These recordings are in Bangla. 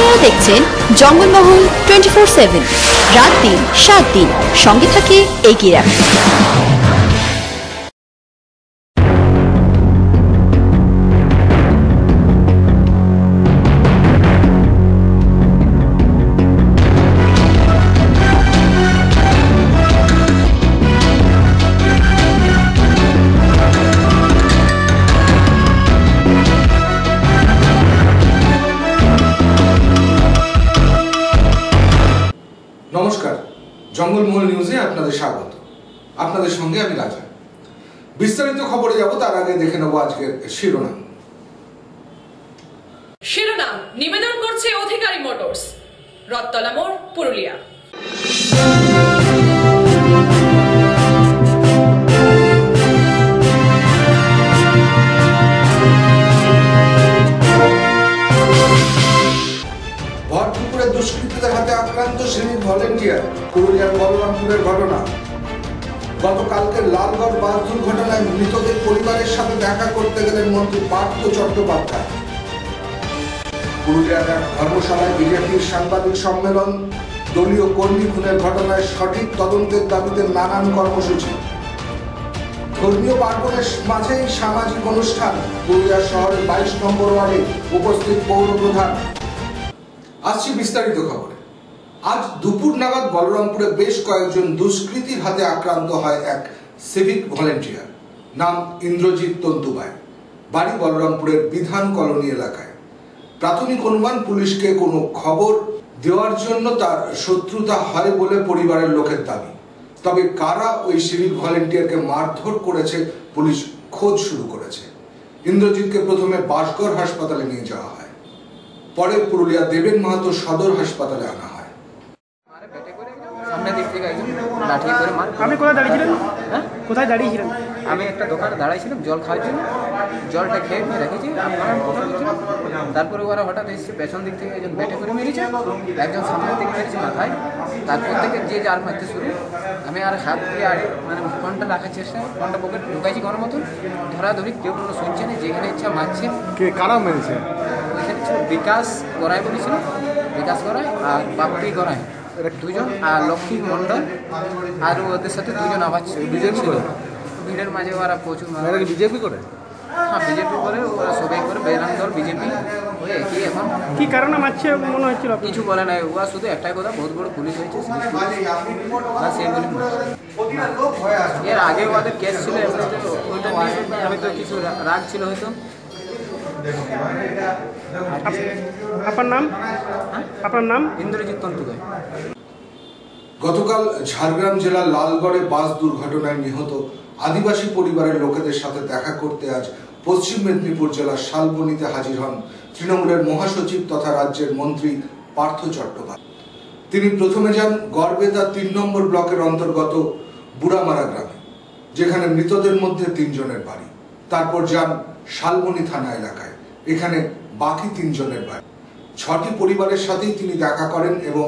আপনারা দেখছেন জঙ্গলমহল 24/7, রাত দিন 7 দিন সঙ্গে থাকে এগিয়ে রাখুন। নমস্কার, জঙ্গলমহল নিউজে আপনাদের স্বাগত। আপনাদের সঙ্গে আমি রাজা। বিস্তারিত খবরে যাব তার আগে দেখে নেব আজকের শিরোনাম। নিবেদন করছে অধিকারী মোটরস, রথতলা মোড়, পুরুলিয়া। দুষ্কৃতীদের হাতে আক্রান্ত সিভিক ভলেন্টিয়ার, পুরুলিয়ার বলরামপুরের ঘটনা। গতকালকে লালগড় বাস দুর্ঘটনায় মৃতদের পরিবারের সাথে দেখা করতে গেলেন মন্ত্রী পার্থ চট্টোপাধ্যায়। পুরুলিয়ার এক ধর্মশালায় বিজেপির সাংবাদিক সম্মেলন। দলীয় কর্মী খুনের ঘটনায় সঠিক তদন্তের দাবিতে নানান কর্মসূচি। ধর্মীয় পার্বণের মাঝেই সামাজিক অনুষ্ঠান। পুরুলিয়া শহরের 22 নম্বর ওয়ার্ডে উপস্থিত পৌর প্রধান। আসছি বিস্তারিত খবরে। আজ দুপুর নাগাদ বলরামপুরে বেশ কয়েকজন দুষ্কৃতীর হাতে আক্রান্ত হয় এক সিভিক ভলেন্টিয়ার। নাম ইন্দ্রজিৎ তন্তুবাই, বাড়ি বলরামপুরের বিধান কলোনি এলাকায়। প্রাথমিক অনুমান পুলিশকে কোনো খবর দেওয়ার জন্য তার শত্রুতা হয় বলে পরিবারের লোকের দাবি। তবে কারা ওই সিভিক ভলেন্টিয়ারকে মারধর করেছে পুলিশ খোঁজ শুরু করেছে। ইন্দ্রজিৎকে প্রথমে বাসগড় হাসপাতালে নিয়ে যাওয়া হয়, পরে পুরুলিয়া দেবেন মাহাতো সদর হাসপাতালে আনা হয়। আপনি কোথায় দাঁড়িয়েছিলেন? কোথায় দাঁড়িয়েছিলেন? আমি একটা দোকানে দাঁড়াইছিলাম জল খাওয়ার জন্য। জলটা খেয়ে রেখেছি, তারপরে ওরা হঠাৎ এসেছে পেছন দিক থেকে একজন বেটে করে মেরেছে, একজন সামনের দিকে মেরেছে মাথায়। তারপর থেকে যে যার মারতে শুরু, আমি আর হাত দিয়ে আর মানে ফোনটা রাখার চেষ্টা, ফোনটা পকেটে ঢুকাইছি কোনো মতন। ধরাধরি কেউ কোনো শুনছে না, যেখানে ইচ্ছা মারছে। কে কারা মেরেছে? ওইখানে ছিল বিকাশ গড়াই বলেছিল, বিকাশ গড়াই আর বাপ্পি গড়াই দুজন, আর লক্ষ্মী মণ্ডল, আর ওদের সাথে দুজন আবার ছিল। ভিড়ের মাঝে ওরা প্রচুর বিজেপি করে। হ্যাঁ, বিজেপি করে, ওরা সবাই করে, বেরাম দল বিজেপি। কি এখন কি কারণে মারছে মনে হচ্ছিল? কিছু বলে নাই, ওরা শুধু একটাই কথা, বহুত বড় পুলিশ হয়েছে সেই বলি। এর আগে ওদের কেস ছিল, ওইটা নিয়ে হয়তো কিছু রাগ ছিল হয়তো। আপনার নাম? আপনার নাম? ইন্দ্রজিৎ তন্তুবাই। গতকাল ঝাড়গ্রাম জেলার লালগড়ে বাস দুর্ঘটনায় নিহত আদিবাসী পরিবারের লোকেদের সাথে দেখা করতে আজ পশ্চিম মেদিনীপুর জেলার শালবনীতে হাজির হন তৃণমূলের মহাসচিব তথা রাজ্যের মন্ত্রী পার্থ চট্টোপাধ্যায়। তিনি প্রথমে যান গড়বেতা 3 নম্বর ব্লকের অন্তর্গত বুড়ামারা গ্রামে, যেখানে মৃতদের মধ্যে 3 জনের বাড়ি। তারপর যান শালবনী থানা এলাকায়, এখানে বাকি 3 জনের বাড়ি। 6টি পরিবারের সাথেই তিনি দেখা করেন এবং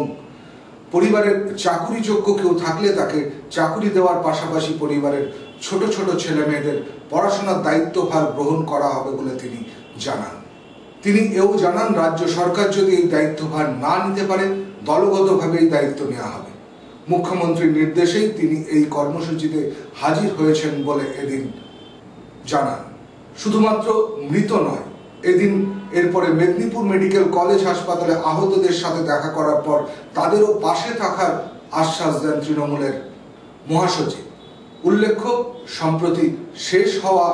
পরিবারের চাকুরিযোগ্য কেউ থাকলে তাকে চাকুরি দেওয়ার পাশাপাশি পরিবারের ছোট ছোট ছেলে মেয়েদের পড়াশোনার দায়িত্বভার গ্রহণ করা হবে বলে তিনি জানান। তিনি এও জানান, রাজ্য সরকার যদি এই দায়িত্বভার না নিতে পারে দলগতভাবে এই দায়িত্ব নেওয়া হবে। মুখ্যমন্ত্রীর নির্দেশেই তিনি এই কর্মসূচিতে হাজির হয়েছেন বলে এদিন জানান। শুধুমাত্র মৃত নয়, এদিন এরপরে মেদিনীপুর মেডিকেল কলেজ হাসপাতালে আহতদের সাথে দেখা করার পর তাদেরও পাশে থাকার আশ্বাস দেন তৃণমূলের মহাসচিব। উল্লেখ্য, সম্প্রতি শেষ হওয়া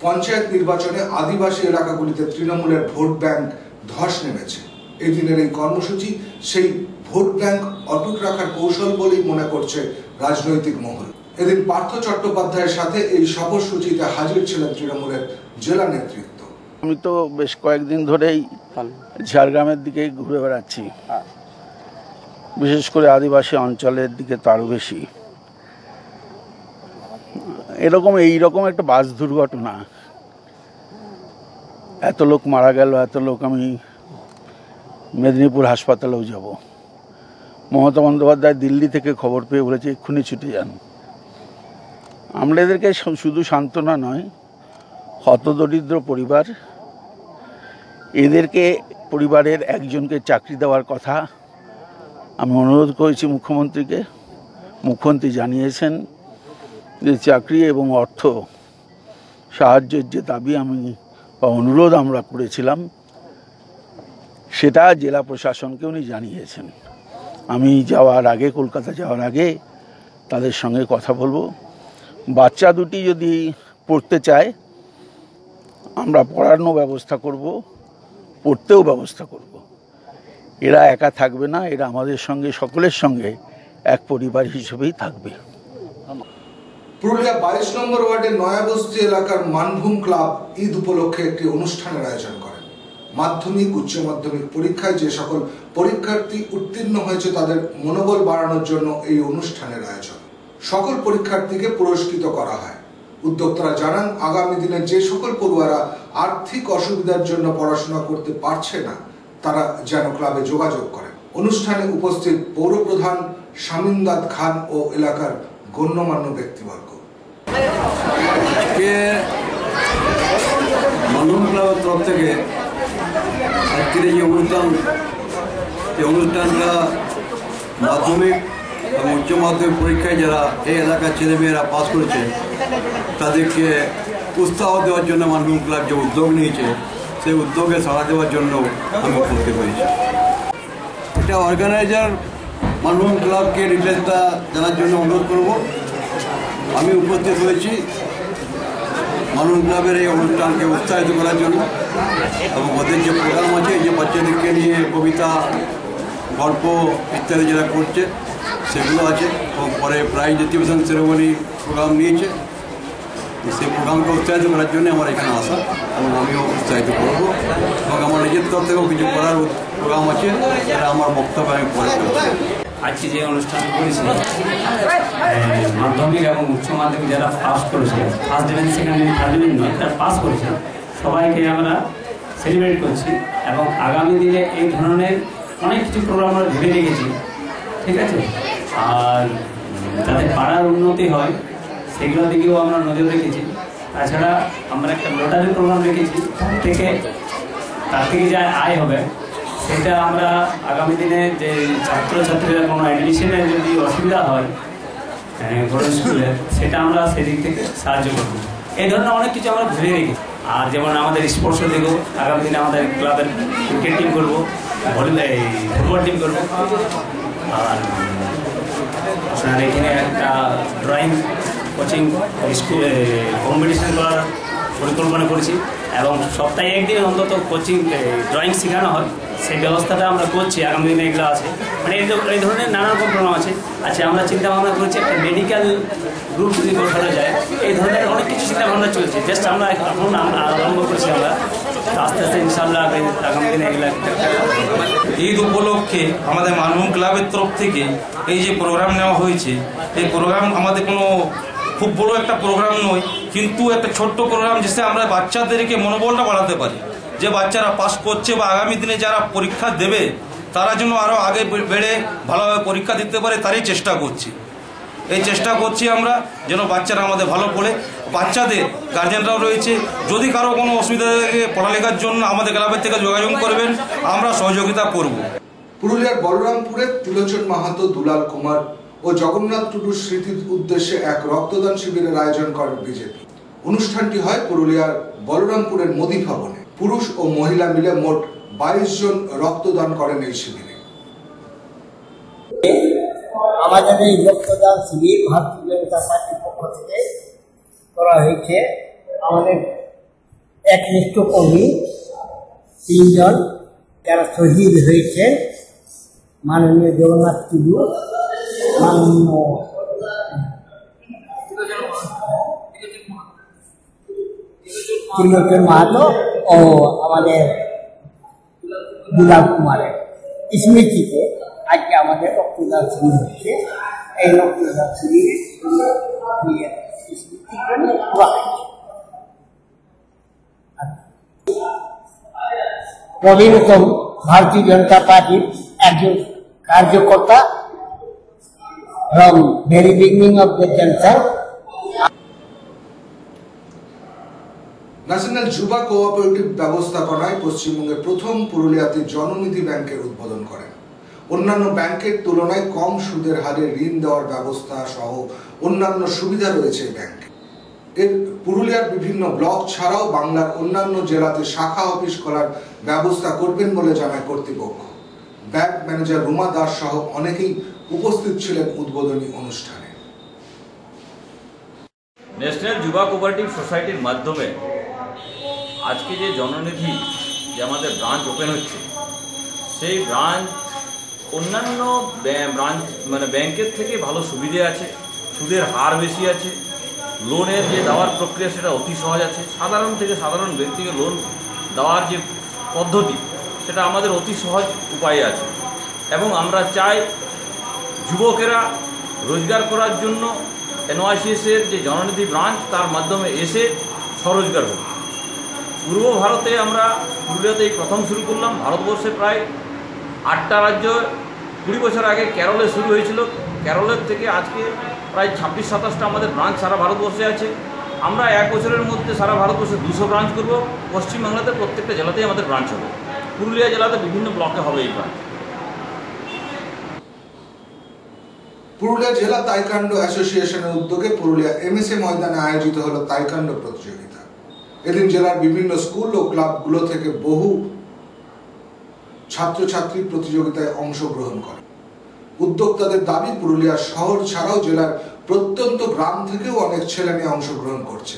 পঞ্চায়েত নির্বাচনে আদিবাসী এলাকাগুলিতে তৃণমূলের ভোট ব্যাংক ধস নেমেছে। এই দিনের এই কর্মসূচি সেই ভোট ব্যাংক অটুট রাখার কৌশল বলেই মনে করছে রাজনৈতিক মহল। এদিন পার্থ চট্টোপাধ্যায়ের সাথে এই সফরসূচিতে হাজির ছিলেন তৃণমূলের জেলা নেতৃত্ব। আমি তো বেশ কয়েকদিন ধরেই ঝাড়গ্রামের দিকে ঘুরে বেড়াচ্ছি, বিশেষ করে আদিবাসী অঞ্চলের দিকে তারও বেশি। এইরকম একটা বাস দুর্ঘটনা, এত লোক মারা গেল, এত লোক, আমি মেদিনীপুর হাসপাতালেও যাব। মমতা বন্দ্যোপাধ্যায় দিল্লি থেকে খবর পেয়ে বলেছে এক্ষুনি ছুটে যান। আমরা এদেরকে শুধু সান্ত্বনা নয়, হতদরিদ্র পরিবার এদেরকে পরিবারের একজনকে চাকরি দেওয়ার কথা আমি অনুরোধ করেছি মুখ্যমন্ত্রীকে। মুখ্যমন্ত্রী জানিয়েছেন যে চাকরি এবং অর্থ সাহায্যের যে দাবি বা অনুরোধ আমরা করেছিলাম সেটা জেলা প্রশাসনকে উনি জানিয়েছেন। আমি কলকাতা যাওয়ার আগে তাদের সঙ্গে কথা বলবো। বাচ্চা দুটি যদি পড়তে চায় আমরা পড়ানোর ব্যবস্থা করব, পড়তেও ব্যবস্থা করব। এরা একা থাকবে না, এরা আমাদের সঙ্গে সকলের সঙ্গে এক পরিবার হিসেবেই থাকবে। পুরুলিয়া 22 নম্বর ওয়ার্ডের নয়াবস্তি এলাকার মানভূম ক্লাব ঈদ উপলক্ষে একটি অনুষ্ঠানের আয়োজন করেন। মাধ্যমিক উচ্চ মাধ্যমিক পরীক্ষায় যে সকল পরীক্ষার্থী উত্তীর্ণ হয়েছে তাদের মনোবল বাড়ানোর জন্য এই অনুষ্ঠানের আয়োজন। সকল পরীক্ষার্থীকে পুরস্কৃত করা হয়। উদ্যোক্তারা জানান আগামী দিনে যে সকল পড়ুয়ারা আর্থিক অসুবিধার জন্য পড়াশোনা করতে পারছে না তারা যেন ক্লাবে যোগাযোগ করেন। অনুষ্ঠানে উপস্থিত পৌরপ্রধান শামিন্দাদ খান ও এলাকার গণ্যমান্য ব্যক্তিবর্গ। মানভূম ক্লাবের তরফ থেকে আজকের এই অনুষ্ঠানটা মাধ্যমিক এবং উচ্চ মাধ্যমিক পরীক্ষায় যারা এই এলাকার ছেলেমেয়েরা পাস করেছে তাদেরকে উৎসাহ দেওয়ার জন্য মানভূম ক্লাব যে উদ্যোগ নিয়েছে সেই উদ্যোগে সাড়া দেওয়ার জন্য আমি উপস্থিত হয়েছি। এটা অর্গানাইজার মানভূম ক্লাবকে ডিটেলসটা জানার জন্য অনুরোধ করব। আমি উপস্থিত হয়েছি মানভূম ক্লাবের এই অনুষ্ঠানকে উৎসাহিত করার জন্য এবং ওদের যে প্রোগ্রাম আছে যে বাচ্চাদেরকে নিয়ে কবিতা গল্প ইত্যাদি যারা করছে সেগুলো আছে এবং পরে প্রাইজ ডিস্ট্রিবিউশন সেরেমনি প্রোগ্রাম নিয়েছে। সেই প্রোগ্রামকে উৎসাহিত করার জন্য আমার এখানে আসা এবং আমিও উৎসাহিত করবো এবং আমার নিজের তরফ থেকেও কিছু করার প্রোগ্রাম আছে সেটা আমার বক্তব্য আমি পরে করছি। আজকে যে অনুষ্ঠান করেছি মাধ্যমিক এবং উচ্চ মাধ্যমিক যারা পাস করেছে, first division second division third division নয়, তারা পাস করেছে, সবাইকে আমরা সেলিব্রেট করছি এবং আগামী দিনে এই ধরনের অনেক কিছু প্রোগ্রাম আমরা ভেবে রেখেছি, ঠিক আছে। আর যাতে পাড়ার উন্নতি হয় সেগুলোর দিকেও আমরা নজর রেখেছি। তাছাড়া আমরা একটা লটারি প্রোগ্রাম রেখেছি, তার থেকে যা আয় হবে সেটা আমরা আগামী দিনে যে ছাত্রছাত্রীরা কোনো অ্যাডমিশনের যদি অসুবিধা হয় বড় স্কুলে সেটা আমরা সেদিক থেকে সাহায্য করব। এই ধরনের অনেক কিছু আমরা ভেবে রেখেছি। আর যেমন আমাদের স্পোর্টসের দিকেও আগামী দিনে আমাদের ক্লাবের ক্রিকেট টিম করবো, ফুটবল টিম করবো। আর আপনার এখানে একটা ড্রয়িং কোচিং স্কুল কম্পিটিশন করার পরিকল্পনা করেছি এবং সপ্তাহে একদিন অন্তত কোচিং ড্রয়িং শেখানো হয়, সেই ব্যবস্থাটা আমরা করছি। আগামী দিনে এগুলো আছে, মানে এই ধরনের নানা রকম প্রোগ্রাম আছে। আচ্ছা, আমরা চিন্তা ভাবনা করছি একটা মেডিকেল গ্রুপ যদি গড়ানো যায়, এই ধরনের অনেক কিছু চিন্তা ভাবনা চলছে। জাস্ট আমরা এখন আরম্ভ করছি, আমরা আস্তে আস্তে ইনশাআল্লাহ আগামী দিনে এগুলো। ঈদ উপলক্ষে আমাদের মানভূম ক্লাবের তরফ থেকে এই যে প্রোগ্রাম নেওয়া হয়েছে, এই প্রোগ্রাম আমাদের কোনো খুব বড় একটা প্রোগ্রাম নয়, কিন্তু একটা ছোট্ট প্রোগ্রাম যেটা আমরা বাচ্চাদেরকে মনোবলটা বাড়াতে পারি, যে বাচ্চারা পাস করছে বা আগামী দিনে যারা পরীক্ষা দেবে তারা যেন আরও আগে বেড়ে ভালোভাবে পরীক্ষা দিতে পারে, তারই চেষ্টা করছি। এই চেষ্টা করছি আমরা যেন বাচ্চারা আমাদের ভালো পড়ে। বাচ্চাদের গার্জেনরাও রয়েছে, যদি কারো কোনো অসুবিধা থাকে পড়ালেখার জন্য আমাদের ক্লাবের থেকে যোগাযোগ করবেন, আমরা সহযোগিতা করব। পুরুলিয়ার বলরামপুরে ত্রিলোচন মাহাতো, দুলাল কুমার ও জগন্নাথ টুডুর স্মৃতির উদ্দেশ্যে এক রক্তদান শিবিরের আয়োজন করে বিজেপি। অনুষ্ঠানটি হয় পুরুলিয়ার বলরামপুরের মোদি ভবনে। পুরুষ ও মহিলা মিলে মোট 22 জন রক্তদান করেন এই শিবিরে। আমাদের এই রক্তদান শিবির ভারতীয় জনতা পার্টির পক্ষ থেকে করা হয়েছে। আমাদের একনিষ্ঠ কর্মী 3 জন যারা শহীদ হয়েছে, মাননীয় জগন্নাথ টুডু, মাননীয় ত্রিলোচন মাহাতো ও আমাদের দুলাল কুমারের স্মৃতিতে আজকে আমাদের রক্তদান শিবির হচ্ছে। এই রক্তদান শিবিরে প্রবীণতম ভারতীয় জনতা পার্টির একজন কার্যকর্তা from very beginning of the junction. National যুবা কোঅপারেটিভ ব্যবস্থাপনায় পশ্চিমবঙ্গের প্রথম পুরুলিয়াতে জননিধি ব্যাংকের উদ্বোধন করেন। অন্যান্য ব্যাংকের তুলনায় কম সুদের হারে ঋণ দেওয়ার ব্যবস্থা সহ অন্যান্য সুবিধা রয়েছে এই ব্যাংকে। এর পুরুলিয়ার বিভিন্ন ব্লক ছাড়াও বাংলার অন্যান্য জেলাতে শাখা অফিস খোলার ব্যবস্থা করবেন বলে জানায় কর্তৃপক্ষ। ব্যাংক ম্যানেজার রুমা দাস সহ অনেকেই উপস্থিত ছিলেন উদ্বোধনী অনুষ্ঠানে। ন্যাশনাল যুবা কোঅপারেটিভ সোসাইটির মাধ্যমে আজকে যে জননিধি যে আমাদের ব্রাঞ্চ ওপেন হচ্ছে, সেই ব্রাঞ্চ অন্যান্য ব্রাঞ্চ মানে ব্যাংকের থেকে ভালো সুবিধে আছে, সুদের হার বেশি আছে, লোনের যে দেওয়ার প্রক্রিয়া সেটা অতি সহজ আছে, সাধারণ থেকে সাধারণ ব্যক্তিকে লোন দেওয়ার যে পদ্ধতি সেটা আমাদের অতি সহজ উপায়ে আছে। এবং আমরা চাই যুবকেরা রোজগার করার জন্য এনওয়াইসিএসের যে জননিধি ব্রাঞ্চ তার মাধ্যমে এসে স্বরোজগার হোক। পূর্ব ভারতে আমরা পুরুলিয়াতেই প্রথম শুরু করলাম। ভারতবর্ষে প্রায় 8টা রাজ্য 20 বছর আগে কেরলে শুরু হয়েছিল। কেরলের থেকে আজকে প্রায় 26-27টা আমাদের ব্রাঞ্চ সারা ভারতবর্ষে আছে। আমরা 1 বছরের মধ্যে সারা ভারতবর্ষে 200 ব্রাঞ্চ করব। পশ্চিমবাংলাতে প্রত্যেকটা জেলাতেই আমাদের ব্রাঞ্চ হবে। পুরুলিয়া জেলাতে বিভিন্ন ব্লকে হবে এই ব্রাঞ্চ। পুরুলিয়া জেলা তাইকান্ডো অ্যাসোসিয়েশনের উদ্যোগে পুরুলিয়া এমএসএ ময়দানে আয়োজিত হলো তাইকান্ডো প্রতিযোগিতা। এদিন জেলার বিভিন্ন স্কুল ও ক্লাবগুলো থেকে বহু ছাত্রছাত্রী প্রতিযোগিতায় অংশগ্রহণ করে। উদ্যোক্তাদের দাবি, পুরুলিয়া শহর ছাড়াও জেলার প্রত্যন্ত গ্রাম থেকেও অনেক ছেলে মেয়ে অংশগ্রহণ করছে।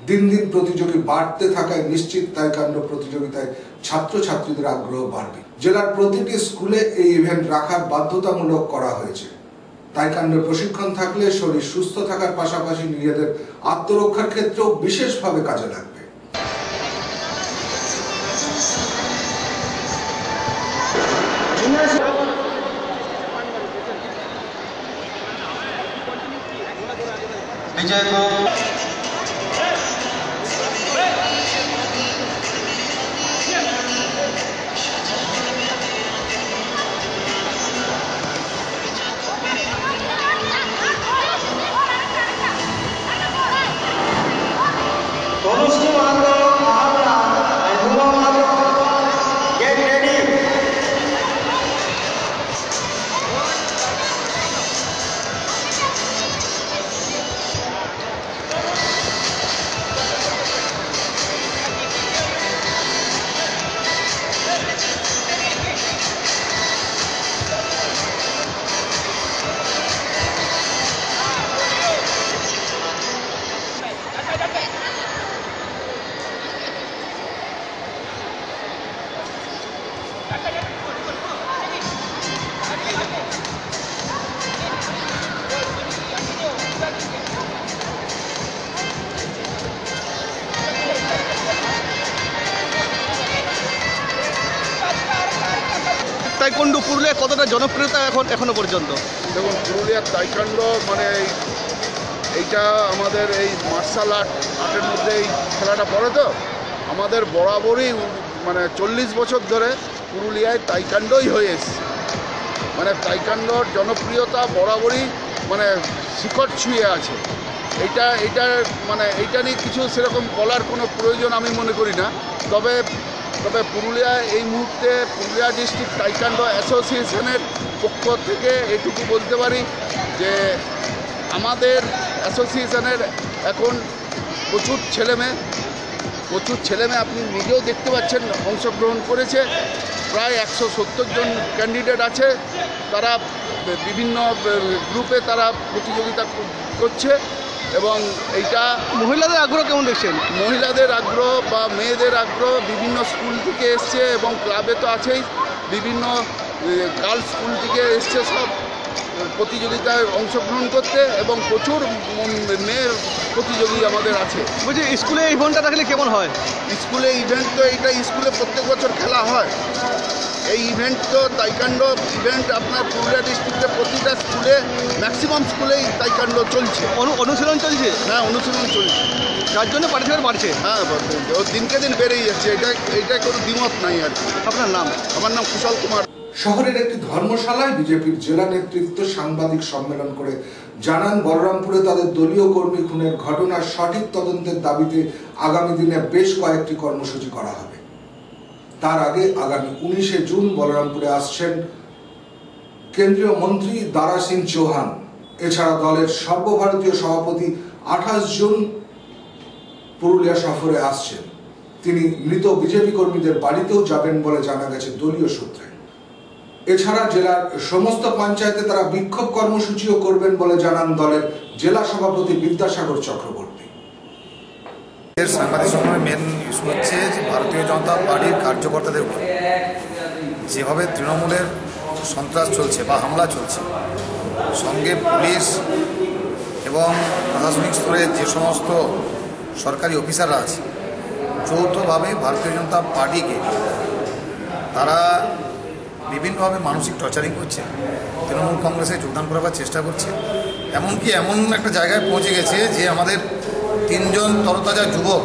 দিন দিন প্রতিযোগী বাড়তে থাকায় নিশ্চিত তাইকান্ডো প্রতিযোগিতায় ছাত্রছাত্রীদের আগ্রহ বাড়বে। জেলার প্রতিটি স্কুলে এই ইভেন্ট রাখার বাধ্যতামূলক করা হয়েছে। তাইকান্ডোর প্রশিক্ষণ থাকলে শরীর সুস্থ থাকার পাশাপাশি নিজেদের আত্মরক্ষার ক্ষেত্রেও বিশেষভাবে কাজে লাগবে। তাইকোন্ডো পুরুলিয়ার কতটা জনপ্রিয়তা এখনো পর্যন্ত? দেখুন, পুরুলিয়ার তাইকোন্ডো মানে এইটা আমাদের এই মার্শাল আর্টের মধ্যে এই খেলাটা পড়ে। তো আমাদের বরাবরই মানে 40 বছর ধরে পুরুলিয়ায় তাইকোন্ডোই হয়ে এসছে। মানে তাইকোন্ডোর জনপ্রিয়তা বরাবরই মানে শিখর ছুঁয়ে আছে। এইটা মানে এইটা নিয়ে কিছু সেরকম বলার কোনো প্রয়োজন আমি মনে করি না। তবে পুরুলিয়া এই মুহূর্তে পুরুলিয়া ডিস্ট্রিক্ট তাইকোন্ডো অ্যাসোসিয়েশনের পক্ষ থেকে এটুকু বলতে পারি যে আমাদের অ্যাসোসিয়েশনের এখন প্রচুর ছেলেমেয়ে আপনি নিজেও দেখতে পাচ্ছেন অংশগ্রহণ করেছে। প্রায় 170 জন ক্যান্ডিডেট আছে। তারা বিভিন্ন গ্রুপে তারা প্রতিযোগিতা করছে। এবং এইটা মহিলাদের আগ্রহ কেমন দেখছেন? মহিলাদের আগ্রহ বা মেয়েদের আগ্রহ বিভিন্ন স্কুল থেকে এসছে এবং ক্লাবে তো আছেই, বিভিন্ন গার্লস স্কুল থেকে এসছে সব প্রতিযোগিতায় অংশগ্রহণ করতে। এবং প্রচুর মেয়ের প্রতিযোগী আমাদের আছে। বলছি, স্কুলে এই ইভেন্টটা রাখলে কেমন হয়? স্কুলে ইভেন্ট তো এইটা স্কুলে প্রত্যেক বছর খেলা হয়। এই ইভেন্ট তো তাইকোন্ডো ইভেন্ট আপনার পুরুলিয়া ডিস্ট্রিক্টে প্রতিটা স্কুলে ম্যাক্সিমাম স্কুলেই তাইকোন্ডো চলছে। অনুশীলন চলছে? হ্যাঁ, অনুশীলন চলছে। যার জন্য পার্টিসিপেট বাড়ছে। হ্যাঁ, দিনকে দিন বেড়েই যাচ্ছে। এটা কোনো দ্বিমত নাই আর কি। আপনার নাম? আমার নাম কুশল কুমার। শহরের একটি ধর্মশালায় বিজেপির জেলা নেতৃত্ব সাংবাদিক সম্মেলন করে জানান বলরামপুরে তাদের দলীয় কর্মী খুনের ঘটনার সঠিক তদন্তের দাবিতে আগামী দিনে বেশ কয়েকটি কর্মসূচি করা হবে। তার আগে আগামী 19শে জুন বলরামপুরে আসছেন কেন্দ্রীয় মন্ত্রী দারা সিং চৌহান। এছাড়া দলের সর্বভারতীয় সভাপতি 28 জুন পুরুলিয়া সফরে আসছেন। তিনি মৃত বিজেপি কর্মীদের বাড়িতেও যাবেন বলে জানা গেছে দলীয় সূত্রে। এছাড়া জেলার সমস্ত পঞ্চায়েতে তারা বিক্ষোভ কর্মসূচিও করবেন বলে জানান দলের জেলা সভাপতি বিদ্যাসাগর চক্রবর্তী। সাংবাদিক সম্মেলনের মেন ইস্যু হচ্ছে যে ভারতীয় জনতা পার্টির কার্যকর্তাদের উপর যেভাবে তৃণমূলের সন্ত্রাস চলছে বা হামলা চলছে, সঙ্গে পুলিশ এবং প্রশাসনিক স্তরে যে সমস্ত সরকারি অফিসাররা আছে যৌথভাবে ভারতীয় জনতা পার্টিকে তারা বিভিন্নভাবে মানসিক টর্চারিং করছে, তৃণমূল কংগ্রেসে যোগদান করার চেষ্টা করছে। এমনকি এমন একটা জায়গায় পৌঁছে গেছে যে আমাদের 3 জন তরতাজা যুবক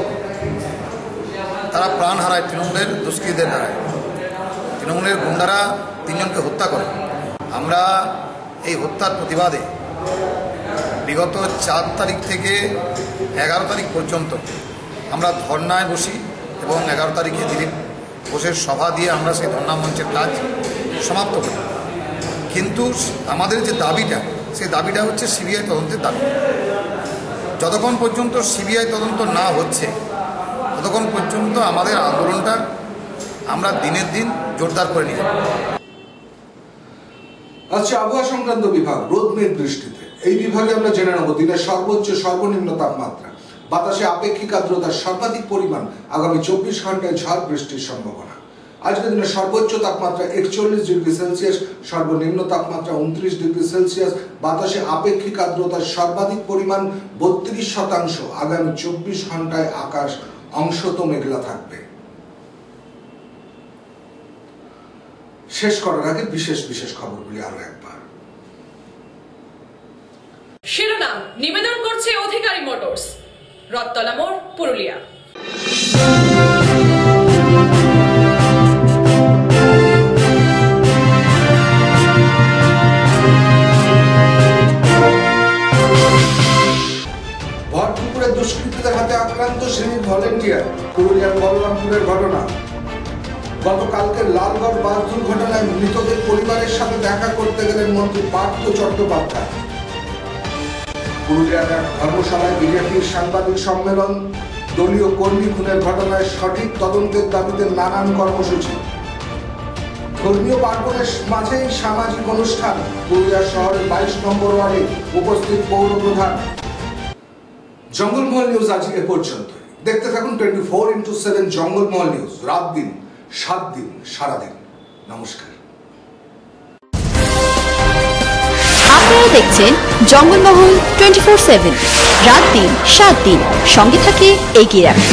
তারা প্রাণ হারায় তৃণমূলের দুষ্কৃতীদের দ্বারায়। তৃণমূলের গুন্ডারা 3 জনকে হত্যা করে। আমরা এই হত্যার প্রতিবাদে বিগত 4 তারিখ থেকে 11 তারিখ পর্যন্ত আমরা ধর্নায় বসি এবং 11 তারিখে দিলীপ ঘোষের সভা দিয়ে আমরা সেই ধর্না মঞ্চের কাজ সমাপ্ত করি। কিন্তু আমাদের যে দাবিটা, সেই দাবিটা হচ্ছে সিবিআই তদন্তের দাবি। যতক্ষণ পর্যন্ত সিবিআই তদন্ত না হচ্ছে ততক্ষণ পর্যন্ত আমাদের আন্দোলনটা আমরা দিনের দিন জোরদার করে নিয়ে যাব। আচ্ছা, আবহাওয়া সংক্রান্ত বিভাগ রোদ মেঘ বৃষ্টিতে। এই বিভাগে আমরা জেনে নেব দিনের সর্বোচ্চ সর্বনিম্ন তাপমাত্রা, বাতাসে আপেক্ষিক আর্দ্রতার সর্বাধিক পরিমাণ, আগামী 24 ঘন্টায় ঝড় বৃষ্টির সম্ভাবনা। আজকের দিনের সর্বোচ্চ তাপমাত্রা 41 ডিগ্রি সেলসিয়াস, সর্বনিম্ন তাপমাত্রা 29 ডিগ্রি সেলসিয়াস, বাতাসে আপেক্ষিক আর্দ্রতার সর্বাধিক পরিমাণ 32%। আগামী 24 ঘন্টায় আকাশ অংশত মেঘলা থাকবে। শেষ করার আগে বিশেষ খবরগুলি আরো একবার। শিরোনাম নিবেদন করছে অধিকারী মোটরস, রথতলা মোড়, পুরুলিয়া। ভরপুকুরে দুষ্কৃতীদের হাতে আক্রান্ত শ্রেণীর ভলেন্টিয়ার। পুরুলিয়ার বলরামপুরের ঘটনা। গতকালকে লালগড় বাস দুর্ঘটনায় মৃতদের পরিবারের সাথে দেখা করতে গেলেন মন্ত্রী পার্থ চট্টোপাধ্যায়। পুরুলিয়ার এক ধর্মশালায় বিজেপির সাংবাদিক সম্মেলন। দলীয় কর্মী খুনের ঘটনায় সঠিক তদন্তের দাবিতে নানান কর্মসূচি। ধর্মীয় পার্বণের মাঝেই সামাজিক অনুষ্ঠান। পুরুলিয়া শহরের 22 নম্বর ওয়ার্ডে উপস্থিত পৌর প্রধান। জঙ্গলমহল নিউজ আজ এ পর্যন্ত। দেখতে থাকুন 24x7 জঙ্গলমহল নিউজ, রাত দিন 7 দিন সারাদিন। নমস্কার। আপনারা দেখছেন জঙ্গলমহল 24/7, রাত দিন 7 দিন, সঙ্গে থাকে এগিয়ে রাখুন।